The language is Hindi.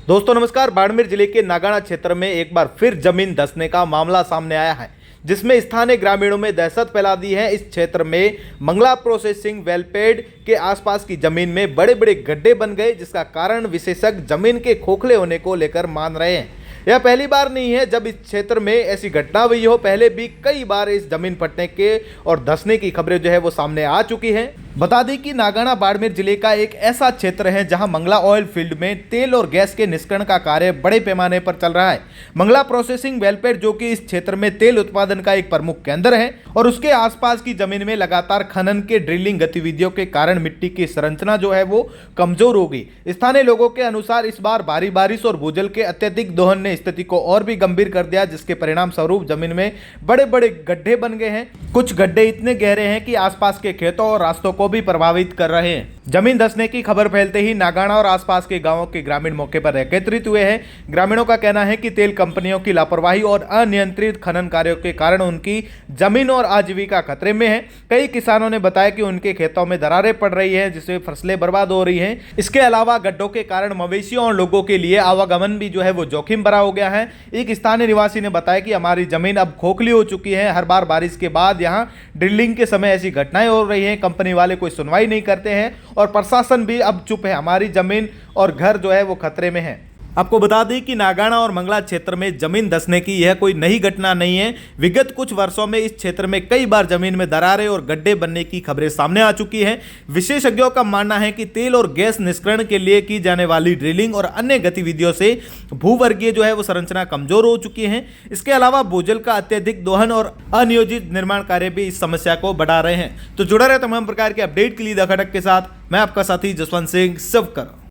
दोस्तों नमस्कार। बाड़मेर जिले के नागाना क्षेत्र में एक बार फिर जमीन धंसने का मामला सामने आया है, जिसमें स्थानीय ग्रामीणों में दहशत फैला दी है। इस क्षेत्र में मंगला प्रोसेसिंग वेलपेड के आसपास की जमीन में बड़े बड़े गड्ढे बन गए, जिसका कारण विशेषज्ञ जमीन के खोखले होने को लेकर मान रहे हैं। यह पहली बार नहीं है जब इस क्षेत्र में ऐसी घटना हुई हो। पहले भी कई बार इस जमीन फटने के और धंसने की खबरें जो है वो सामने आ चुकी हैं। बता दें कि नागाना बाड़मेर जिले का एक ऐसा क्षेत्र है जहां मंगला ऑयल फील्ड में तेल और गैस के निष्करण का कार्य बड़े पैमाने पर चल रहा है। मंगला प्रोसेसिंग वेलपेड जो कि इस क्षेत्र में तेल उत्पादन का एक प्रमुख केंद्र है और उसके आसपास की जमीन में लगातार खनन के ड्रिलिंग गतिविधियों के कारण मिट्टी की संरचना जो है वो कमजोर हो गई। स्थानीय लोगों के अनुसार इस बार भारी बारिश और भूजल के अत्यधिक दोहन ने स्थिति को और भी गंभीर कर दिया, जिसके परिणाम स्वरूप जमीन में बड़े बड़े गड्ढे बन गए हैं। कुछ गड्ढे इतने गहरे हैं कि आसपास के खेतों और रास्तों को भी प्रभावित कर रहे हैं। जमीन धंसने की खबर फैलते ही नागाना और आसपास के गांवों के ग्रामीण मौके पर एकत्रित हुए हैं। ग्रामीणों का कहना है कि तेल कंपनियों की लापरवाही और अनियंत्रित खनन कार्यों के कारण उनकी जमीन और आजीविका खतरे में है। कई किसानों ने बताया कि उनके खेतों में दरारें पड़ रही हैं, जिससे फसलें बर्बाद हो रही हैं। इसके अलावा गड्ढों के कारण मवेशियों और लोगों के लिए आवागमन भी जो है वो जोखिम भरा हो गया है। एक स्थानीय निवासी ने बताया कि हमारी जमीन अब खोखली हो चुकी है। हर बार बारिश के बाद यहाँ ड्रिलिंग के समय ऐसी घटनाएं हो रही हैं। कंपनी वाले कोई सुनवाई नहीं करते हैं और प्रशासन भी अब चुप है। हमारी जमीन और घर जो है वो खतरे में है। आपको बता दें कि नागाना और मंगला क्षेत्र में जमीन धंसने की यह कोई नई घटना नहीं है। विगत कुछ वर्षों में इस क्षेत्र में कई बार जमीन में दरारें और गड्ढे बनने की खबरें सामने आ चुकी हैं। विशेषज्ञों का मानना है कि तेल और गैस निष्करण के लिए की जाने वाली ड्रिलिंग और अन्य गतिविधियों से भूवर्गीय जो है वो संरचना कमजोर हो चुकी है। इसके अलावा भूजल का अत्यधिक दोहन और अनियोजित निर्माण कार्य भी इस समस्या को बढ़ा रहे हैं। तो जुड़ा रहे तमाम प्रकार के अपडेट के लिए द खटक के साथ मैं आपका साथी जसवंत सिंह सबकर।